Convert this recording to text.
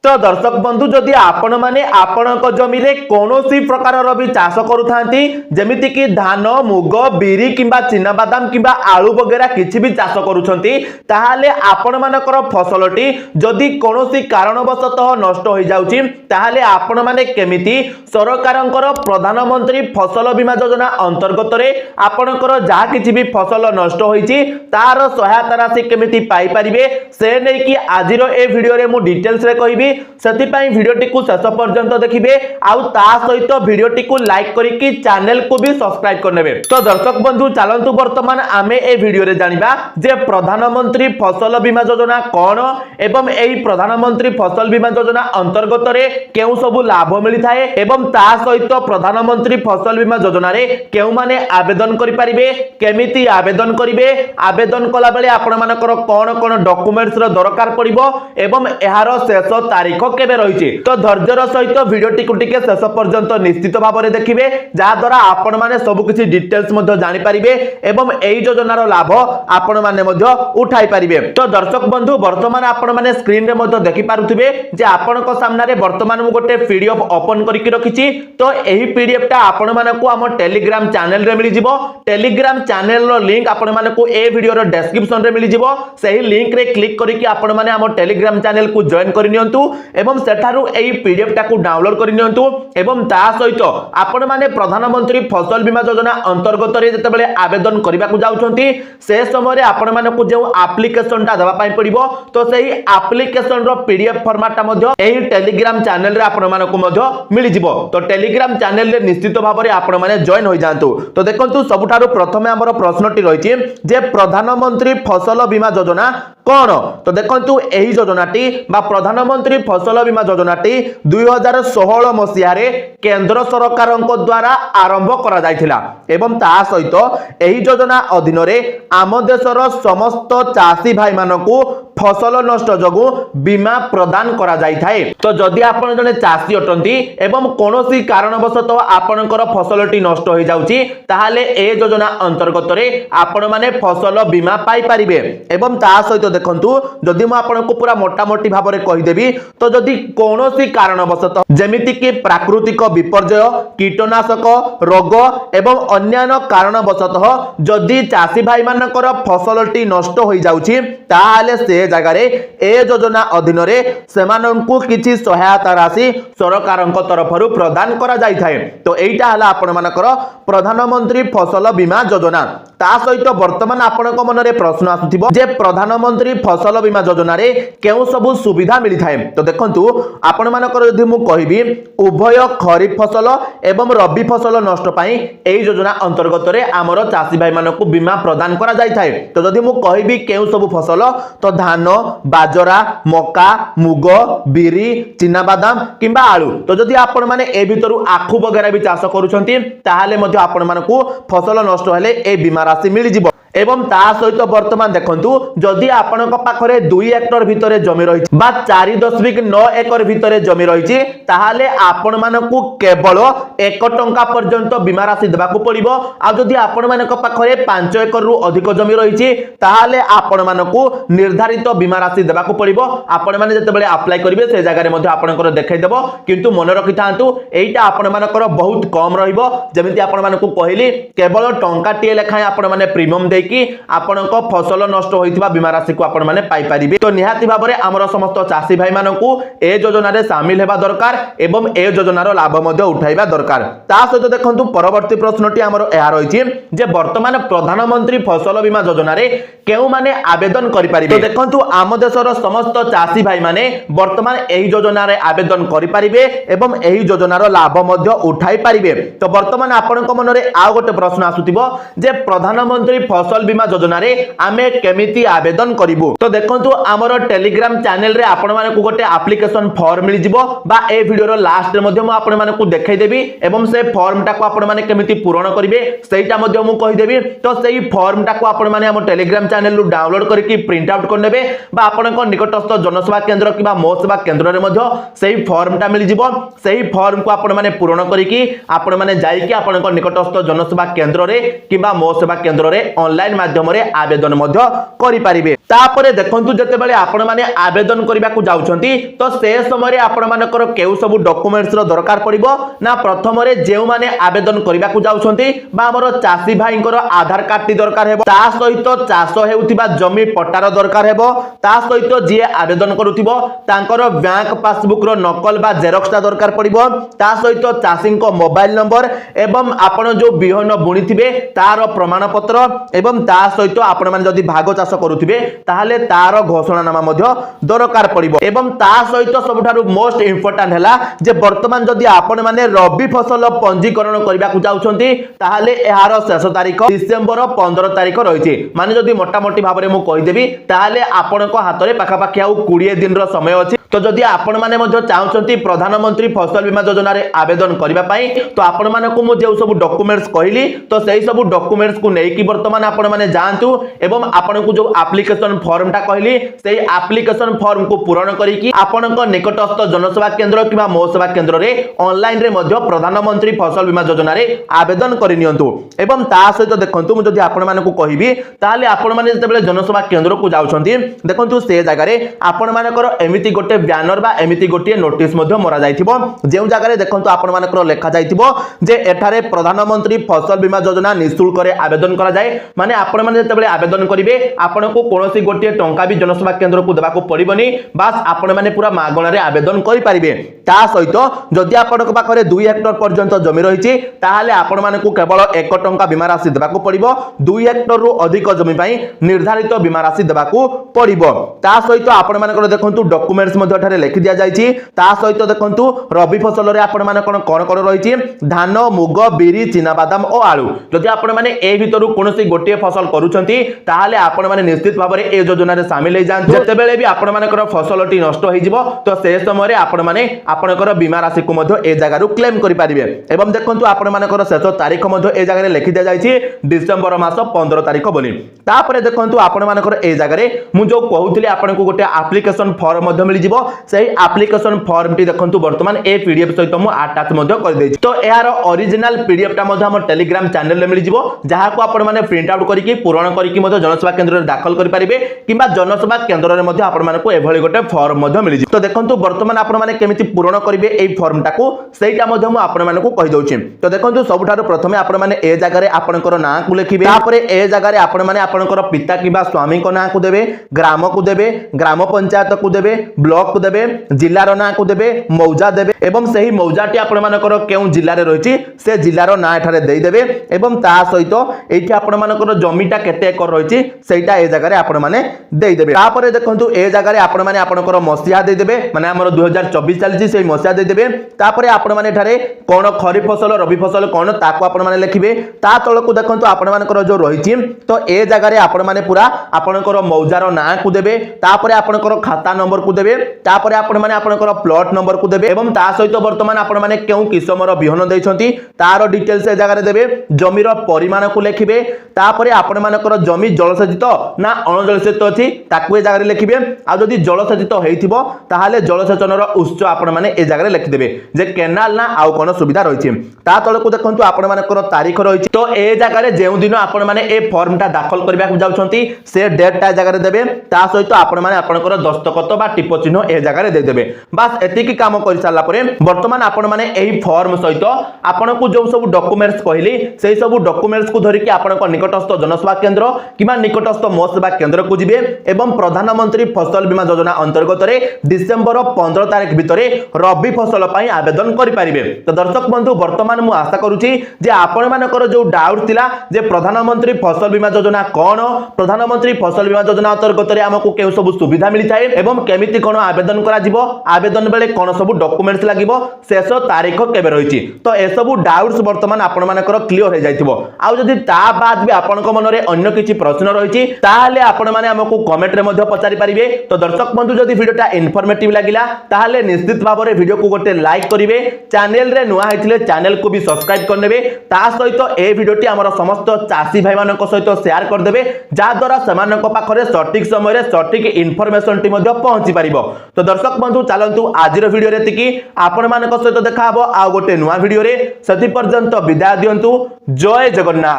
तो दर्शक बंधु जदि आपण माने आपणक जमी रे कोनोसी प्रकार भी चाष करूथांती जेमिति कि धान मुग बिरी किंबा चिना बादाम किंबा आलू वगैरह किछि भी चाष करूछंती ताहाले आपण मानकर फसलटी जदि कोनोसी कारणवशतः नष्ट हो जाउची ताहाले आपण माने केमिति सरकारंकर प्रधानमंत्री फसल बीमा योजना अंतर्गत रे आपणकर जा किछि भी फसल नष्ट होईची तार सहायता राशि केमिति पाई परिबे से नै कि आजिरो ए वीडियो रे मु डिटेल्स रे कहिबी सेतिपाई वीडियोटी को शेष पर्यंत देखिबे आउ ता सहित वीडियोटी को लाइक करिकि चैनल को भी सब्सक्राइब करनेबे। तो दर्शक बंधु चलंतु वर्तमान आमे ए वीडियो रे जानिबा जे प्रधानमंत्री फसल बीमा योजना कोन एवं एही प्रधानमंत्री फसल बीमा योजना अंतर्गत रे केउ सब लाभ मिली थाए एवं ता सहित प्रधानमंत्री फसल बीमा योजना रे केउ माने आवेदन करि परिबे केमिति आवेदन करिवे आवेदन कला बेले आपण मानकर कोन कोन डॉक्यूमेंट्स रो दरकार पड़िबो एवं एहार शेष तारीख केबे रहिछि। तो धैर्यर सहित वीडियोटी को टिके शेष पर्यंत निश्चित भाव में देखिए जा द्वारा आपण माने सब किछि डिटेल्स मध्ये जानि परिबे एवं एही योजनार लाभ आपण माने मध्ये उठाई परिबे। तो दर्शक बंधु वर्तमान आपण माने स्क्रीन रे मध्ये देखि पारुथिबे जे आपणक सामने रे वर्तमान मु गोटे पीडीएफ ओपन करिकि रखिछि। तो एही पीडीएफ टा आपण मानकु हम टेलीग्राम चैनल रे मिलि जिवो टेलीग्राम चैनल रो लिंक आपण मानकु ए वीडियो रो डिस्क्रिप्शन रे मिलि जिवो सही लिंक रे क्लिक करिकि आपण माने हम टेलीग्राम चैनल को जॉइन करि नियंतु एवं सेठारु एही पीडीएफ टा को डाउनलोड करि नियंतु एवं ता सहित आपण माने प्रधानमंत्री फसल बीमा योजना अंतर्गत रे जते आवेदन करबा को जाउछंती से समय रे आपण माने को जे एप्लीकेशन टा देबा पई पड़िबो तो सही एप्लीकेशन रो पीडीएफ फॉर्मेट टा मध्ये एही टेलीग्राम चैनल रे आपण माने को मध्ये मिलि जिवो। तो टेलीग्राम चैनल रे निश्चित भाव रे आपण माने जॉइन होई जांतु। तो देखंतु सबुठारु प्रथमे हमर प्रश्नटी रहिछि जे प्रधानमंत्री फसल बीमा योजना कोन। तो देखंतु एही योजनाटी बा प्रधानमंत्री फसल बीमा योजनाटी 2016 मसिया रे केंद्र सरकारक द्वारा आरंभ करा जायथिला एवं ता सहित एही योजना अधीन रे आम देशर समस्त चासी भाई मानकू फसल नष्ट जगु बीमा प्रदान करा जाय थाए। तो जदि आपण जने चासी अटंती एवं कोनोसी कारणवशतः आपणकर फसलटी नष्ट हो जाउची ताहाले ए योजना अंतर्गत रे आपण माने फसल बीमा पाई परिबे एवं ता सहित देखंतु जदि म आपनको पूरा मोटा मोटी भाव रे कहि देबी तो जदि कोनोसी कारणवशतः जेमिति कि प्राकृतिक विपर्यय कीटनाशक रोग एवं अन्यान्य कारणवशतः जदि चासी भाई मानकर फसलटी नष्ट हो जाउची ताहाले से जगह रे ए योजना अधीन रे सेमानंकु किछि सहायता राशि सरकारक तरफ रु प्रदान करा जाय थाए। तो एइटा हला आपण मानकर प्रधानमंत्री फसल बीमा योजना। ता सहित वर्तमान आपणक मन रे प्रश्न आसुथिबो जे प्रधानमंत्री फसल बीमा योजना रे केउ सब सुविधा मिली थाए। तो देखंतु आपण मानकर यदि मु कहिबी उभय खरीफ फसल एवं रबी फसल नष्ट पई एई योजना अंतर्गत रे हमर चासी भाई मानकु बीमा प्रदान करा जाय थाए। तो जदि मु कहिबी केउ सब फसल तो धान बाजरा मका मुग बिरी चिना बादाम किंबा आलू। तो जदि आपण माने ए भितरु आखु वगैरह भी चाष करूछंती ताहाले मध्ये आपण मानकु फसल नष्ट हेले ए बीमा राशि मिलि जिवो एवं ता सहित वर्तमान देखंतु जदि आपणक पाखरे 2 हेक्टर भितरे जमी रही बा 4.9 एकर भितरे जमी रही ताहाले आपण मानकु केवल 1 टंका पर्यंत बीमा राशि देबाकू पड़िबो। आ जदि आपण मानक पाखरे 5 एकर रु अधिक जमी रही ताहाले आपण मानकु निर्धारित बीमा राशि देबाकू पड़िबो। आपण माने जते बेले अप्लाई करिवे से जगह रे मध्ये आपणकर देखाइ देबो किंतु मन रखिथांतु एइटा आपण मानकर बहुत कम रहिबो जेमिति आपण मानकु कहली केवल टंका टिए लेखाय आपण माने प्रीमियम दे कि आपणक फसल नष्ट होइथिबा बीमा राशि को आपण माने पाई परिबे। तो निहाती भाव रे हमर समस्त चासी भाई मानकु ए योजना रे शामिल हेबा दरकार एवं ए योजनार लाभ मध्ये उठाइबा दरकार। ता सहित देखंतु परवर्ती प्रश्नटी हमर एहा रहिछि जे वर्तमान प्रधानमंत्री फसल बीमा योजना रे केउ माने आवेदन करि परिबे। तो देखंतु आम देशर समस्त चासी भाई माने वर्तमान एही योजना रे आवेदन करि परिबे एवं एही योजनार लाभ मध्ये उठाई परिबे। तो वर्तमान आपणक मन रे आ गोटे प्रश्न आसुतिबो जे प्रधानमंत्री फसल बीमा योजना रे आमे केमिति आवेदन करिवो। तो देखंतु हमर टेलीग्राम चैनल रे आपण माने को गोटे एप्लीकेशन फॉर्म मिल जिवो बा ए वीडियो रो लास्ट रे मध्ये म आपण माने को देखाइ देबी एवं से फॉर्म टा को आपण माने केमिति पूर्ण करिवे सेटा मध्ये म कहि देबी। तो सेही फॉर्म टा को आपण माने हम टेलीग्राम चैनल रु डाउनलोड करके प्रिंट आउट कर नेबे बा आपनक निकटस्थ जनसेवा केंद्र किबा मो सेवा केंद्र रे मध्ये सेही फॉर्म टा मिल जिवो। सेही फॉर्म को आपण माने पूर्ण करिकि आपण माने जाई कि आपनक निकटस्थ जनसेवा केंद्र रे किबा मो सेवा केंद्र रे ऑनलाइन माध्यम रे आवेदन मध्य करि परिबे। तापरे देखंतु जतेबेले आपण माने आवेदन करबा को जाउछंती तो से समय रे आपण मानकर केउ सब डॉक्यूमेंट्स रो दरकार पड़िबो ना प्रथम रे जेउ माने आवेदन करबा को जाउछंती बा हमर चासी भाईंकर आधार कार्ड टी दरकार हेबो, ता सहित चाष हेउथिबा जमी पट्टार दरकार हेबो, ता सहित जे आवेदन करूथिबो तांकर बैंक पासबुक रो नकल बा जेरॉक्स ता दरकार पड़िबो, ता सहित चासी को मोबाइल नंबर एवं आपण जो बिहन बुणीथिबे तार प्रमाण पत्र एवं ता सहित आपण माने जदी भाग चाष करूथिबे ताहले तार घोषणानामा मध्य दरकार पड़िबो। एवं ता सहित सबठारु मोस्ट इंपोर्टेंट हैला जे वर्तमान जदी आपण माने रबी फसल पंजीकरण करबा को जाउछंती ताहले एहार शेष तारीख डिसेंबर 15 तारीख रहिछि। माने जदी मोटा मोटी भाबरे मु कहि देबी ताहले आपनको हातरे पाखा पाखी आउ 20 दिन रो समय अछि। तो जदि आपण माने मध्य चाहउछंती प्रधानमंत्री फसल बीमा योजना रे आवेदन करबा पई तो आपण मानको मु जे सब डॉक्यूमेंट्स कहली तो सेही सब डॉक्यूमेंट्स को नेकी वर्तमान आपण माने जानतु एवं आपनको जो एप्लीकेशन फॉर्म टा कहली सेही एप्लीकेशन फॉर्म को पूर्ण करी कि आपनको निकटस्थ जनसेवा केंद्र किबा मो सेवा केंद्र रे ऑनलाइन रे मध्य प्रधानमंत्री फसल बीमा योजना रे आवेदन करि नियंतु। एवं ता सहित देखंतु मु जदि आपण मानको कहिबी ताले आपण माने जतेबेले जनसेवा केंद्र को जाउछंती देखंतु से जगह रे आपण मानकर एमिति गोटे बैनर बा एमिति गोटे नोटिस मध्य मरा जाइथिबो जे जगह रे देखंतु आपण मानकर लेखा जाइथिबो जे एठारे प्रधानमंत्री फसल बीमा योजना निशुल्क रे आवेदन करा जाय। माने आपण माने जतेबेले आवेदन करिवे आपनको कोनोसी गोटे टंका भी जनसेवा केंद्र को देबा को पड़िबनी, बास आपण माने पूरा मागणा रे आवेदन करि परिबे। ता सहित जदि आपनको पाखरे 2 हेक्टर पर्यंत जमी रहिछि ताहाले आपण मानकु केवल 1 टंका बीमा राशि देबा को पड़िबो, 2 हेक्टर रु अधिक जमी पई निर्धारित बीमा राशि देबा को पड़िबो। ता सहित आपण मानकर देखंतु डॉक्यूमेंट्स मध्ये ठारे लिखि दिया जाइछि। ता सहित देखंतु रबी फसल रे आपण माने कोन कोन रहिछि धान मुग बिरी चिना बादाम ओ आलू। जदि आपण माने ए भितरु कोनोसी गोटे फसल करूछंती ताहाले आपण माने निश्चित भाबरे ए योजना रे शामिल हे जांतु। जतेबेले भी आपण मानकर फसलटी नष्ट होई जिवो तो से समय रे आपण माने आपनकर बीमा राशि को मध्ये ए जगह रु क्लेम करि परिबे। एवं देखंतु आपण मानकर शेष तारीख मध्ये ए जगह रे लिखि दिया जाइछि डिसेंबर मास 15 तारीख बोली। तापरे देखंतु आपण मानकर ए जगह रे मु जो कहउतली आपनको गोटे एप्लीकेशन फॉर्म मध्ये मिलि जिवो सेही एप्लीकेशन फॉर्म टी देखंतु वर्तमान ए पीडीएफ सहित मु अटैच मध्ये कर देछि। तो एहार ओरिजिनल पीडीएफ टा मध्ये हम टेलीग्राम चैनल रे मिलि जिवो जहा को आपण माने प्रिंट आउट करिकि पूर्ण करिकि मध्ये जनसेवा केंद्र रे दाखल करि परिबे किबा जनसेवा केंद्र रे मध्ये आपण मानको एभली गोटे फॉर्म मध्ये मिलि जिवो। तो देखंतु वर्तमान आपण माने केमिति पूर्ण करिवे एई फॉर्म टाको सेटा मध्ये मु आपण मानको कहि दउछि। तो देखंतु सबठारो प्रथमे आपण माने ए जगह रे आपनकर नाम को लिखिबे, तापरे ए जगह रे आपण माने आपनकर पिता किबा स्वामी को नाम को देबे, ग्राम को देबे, ग्राम पंचायत को देबे, ब्लॉक को देबे, जिल्ला रो नाम को देबे, मौजा देबे एवं सही मौजाटी आपण मानकर केउ जिल्ला रे रहिछि से जिल्ला रो नाम एठारे देई देबे एवं ता सहित एठी आपण मानकर जमीटा केते एकर रहिछि सेटा ए जगह रे आपण माने देई देबे। तापरे देखंतु ए जगह रे आपण माने आपनकर मसिया देई देबे माने हमर 2024 चलछि सेही मसिया देई देबे। तापरे आपण माने एठारे कोन खरीफ फसल रबी फसल कोन ताको आपण माने लिखिबे। ता तळकु देखंतु आपण मानकर जो रहिछि तो ए जगह रे आपण माने पूरा आपनकर मौजार नाम को देबे, तापरे आपनकर खाता नंबर को देबे, तापरे आपण माने आपनकर प्लॉट नंबर को देबे एवं ता सहित वर्तमान आपण माने केउ किसमर बिहन दैछंती तार डिटेल्स ए जगह रे देबे, जमीर परिमाण को लिखिबे, तापरे आपण मानकर जमी जलसेचित ना अणजलसेचित अछि ताकू ए जगह रे लिखिबे। आ जदी जलसेचित हेइथिबो ताहाले जलसेचनर उत्स आपण माने ए जगह रे लिखि देबे जे केनाल ना आउ कोन सुविधा रहिछि। ता तळकु देखंतु आपण मानकर तारीख रहिछि तो ए जगह रे जेउ दिन आपण माने ए फॉर्म टा दाखल करबा को जाउछंती से डेट टा जगह रे देबे, ता सहित आपण माने आपनकर दस्तखत बा टिप चिन्ह ए जगह रे दे देबे। बस एतिकी काम करि सारला परे वर्तमान आपण माने एही फॉर्म सहित आपनको जो सब डॉक्यूमेंट्स कहली सेही सब डॉक्यूमेंट्स को धरिकि आपनको निकटस्थ जनसेवा केंद्र किबा निकटस्थ मो सेवा केंद्र को जिबे एवं प्रधानमंत्री फसल बीमा योजना अंतर्गत रे डिसेंबर 15 तारीख भितरे रबी फसल पई आवेदन करि परिबे। तो दर्शक बंधु वर्तमान मु आशा करूची जे आपण मानकर जो डाउट थिला जे प्रधानमंत्री फसल बीमा योजना कोन, प्रधानमंत्री फसल बीमा योजना अंतर्गत रे हमकु केउ सब सुविधा मिलि थाए एवं केमिति कोन आवेदन करा जिवो, आवेदन बेले कोन सब डॉक्यूमेंट्स लागिवो, शेष तारीख केबे रहिछि। तो ए सब डाउट्स वर्तमान आपण मानकर क्लियर हे जाइथिबो। आ जदि ता बाद भी आपनको मन रे अन्य किछि प्रश्न रहिछि ताहाले आपण माने हमकु कमेंट रे मध्ये पचारि परिबे। तो दर्शक बंधु जदि वीडियोटा इन्फॉर्मेटिव लागिला ताहाले निश्चित भाबरे वीडियो को गोटे लाइक करिवे, चैनल रे नुआ हैथिले चैनल को भी सब्सक्राइब करनेबे, ता सहित ए वीडियोटी हमर समस्त चासी भाई मानक सहित शेयर कर देबे जा द्वारा समानक पाखरे सटीक समय रे सटीक इन्फॉर्मेशन टी मध्ये पहुंची परिबो। तो दर्शक बंधु चलंतु आजिर वीडियो रे तिकी आपण मानक सहित देखा हबो आ गोटे नुआ वीडियो रे। सति पर्यंत विदाय दियंतु। जय जगन्नाथ।